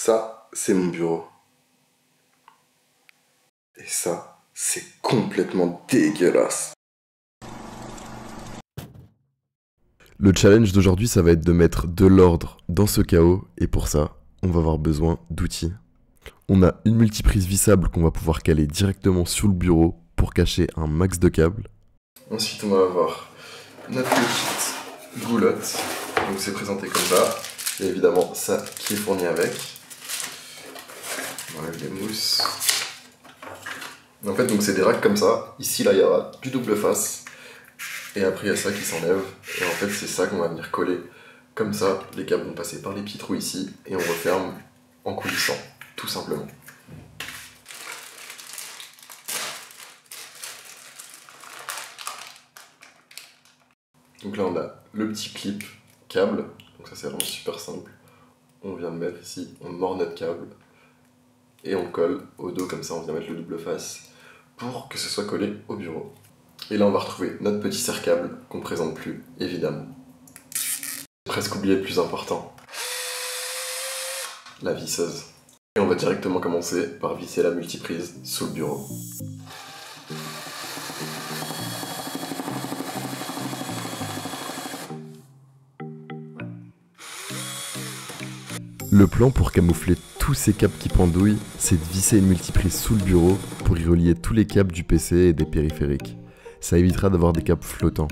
Ça, c'est mon bureau. Et ça, c'est complètement dégueulasse. Le challenge d'aujourd'hui, ça va être de mettre de l'ordre dans ce chaos, et pour ça, on va avoir besoin d'outils. On a une multiprise vissable qu'on va pouvoir caler directement sur le bureau pour cacher un max de câbles. Ensuite, on va avoir notre petite goulotte. Donc c'est présenté comme ça. Et évidemment, ça qui est fourni avec. On enlève les mousses. En fait, donc c'est des racks comme ça. Ici, là, il y aura du double face. Et après, il y a ça qui s'enlève. Et en fait, c'est ça qu'on va venir coller. Comme ça, les câbles vont passer par les petits trous ici. Et on referme en coulissant, tout simplement. Donc là, on a le petit clip câble. Donc ça, c'est vraiment super simple. On vient de mettre ici, on mord notre câble. Et on colle au dos, comme ça, on vient mettre le double face pour que ce soit collé au bureau. Et là, on va retrouver notre petit serre-câble qu'on ne présente plus, évidemment. J'ai presque oublié le plus important. La visseuse. Et on va directement commencer par visser la multiprise sous le bureau. Le plan pour camoufler tous ces câbles qui pendouillent, c'est de visser une multiprise sous le bureau pour y relier tous les câbles du PC et des périphériques. Ça évitera d'avoir des câbles flottants.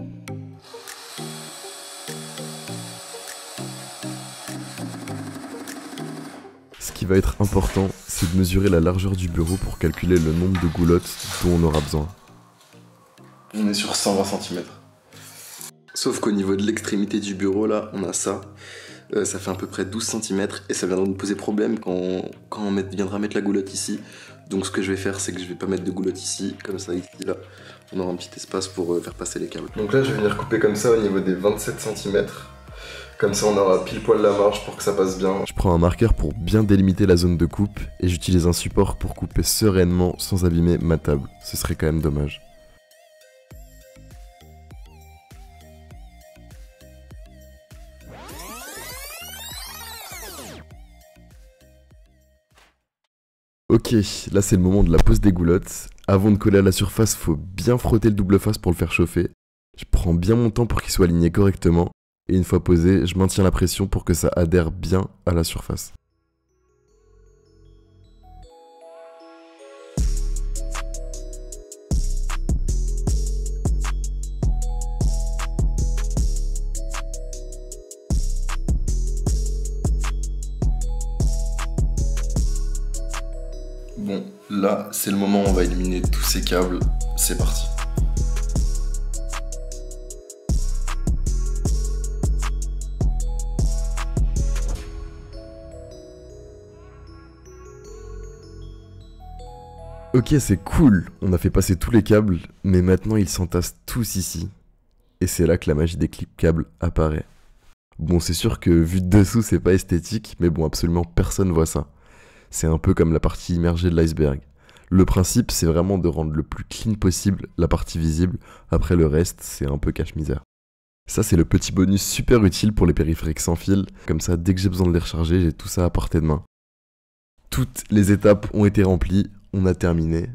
Ce qui va être important, c'est de mesurer la largeur du bureau pour calculer le nombre de goulottes dont on aura besoin. On est sur 120 cm. Sauf qu'au niveau de l'extrémité du bureau, là, on a ça. Ça fait à peu près 12 cm et ça viendra nous poser problème quand on viendra mettre la goulotte ici. Donc ce que je vais faire, c'est que je vais pas mettre de goulotte ici, comme ça, ici, là. On aura un petit espace pour faire passer les câbles. Donc là, je vais venir couper comme ça au niveau des 27 cm. Comme ça, on aura pile poil la marge pour que ça passe bien. Je prends un marqueur pour bien délimiter la zone de coupe et j'utilise un support pour couper sereinement sans abîmer ma table. Ce serait quand même dommage. Ok, là c'est le moment de la pose des goulottes. Avant de coller à la surface, faut bien frotter le double face pour le faire chauffer. Je prends bien mon temps pour qu'il soit aligné correctement. Et une fois posé, je maintiens la pression pour que ça adhère bien à la surface. Bon, là, c'est le moment où on va éliminer tous ces câbles. C'est parti. Ok, c'est cool, on a fait passer tous les câbles, mais maintenant ils s'entassent tous ici. Et c'est là que la magie des clips câbles apparaît. Bon, c'est sûr que vu de dessous, c'est pas esthétique, mais bon, absolument personne voit ça. C'est un peu comme la partie immergée de l'iceberg. Le principe, c'est vraiment de rendre le plus clean possible la partie visible, après le reste, c'est un peu cache-misère. Ça, c'est le petit bonus super utile pour les périphériques sans fil, comme ça, dès que j'ai besoin de les recharger, j'ai tout ça à portée de main. Toutes les étapes ont été remplies, on a terminé.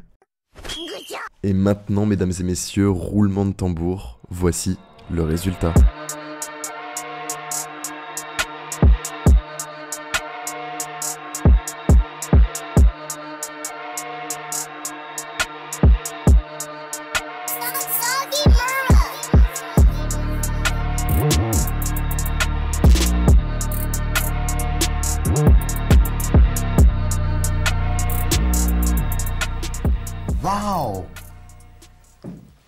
Et maintenant, mesdames et messieurs, roulement de tambour, voici le résultat. Wow!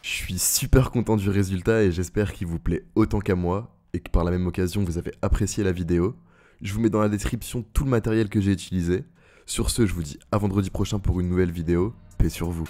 Je suis super content du résultat et j'espère qu'il vous plaît autant qu'à moi et que par la même occasion vous avez apprécié la vidéo. Je vous mets dans la description tout le matériel que j'ai utilisé. Sur ce, je vous dis à vendredi prochain pour une nouvelle vidéo. Paix sur vous.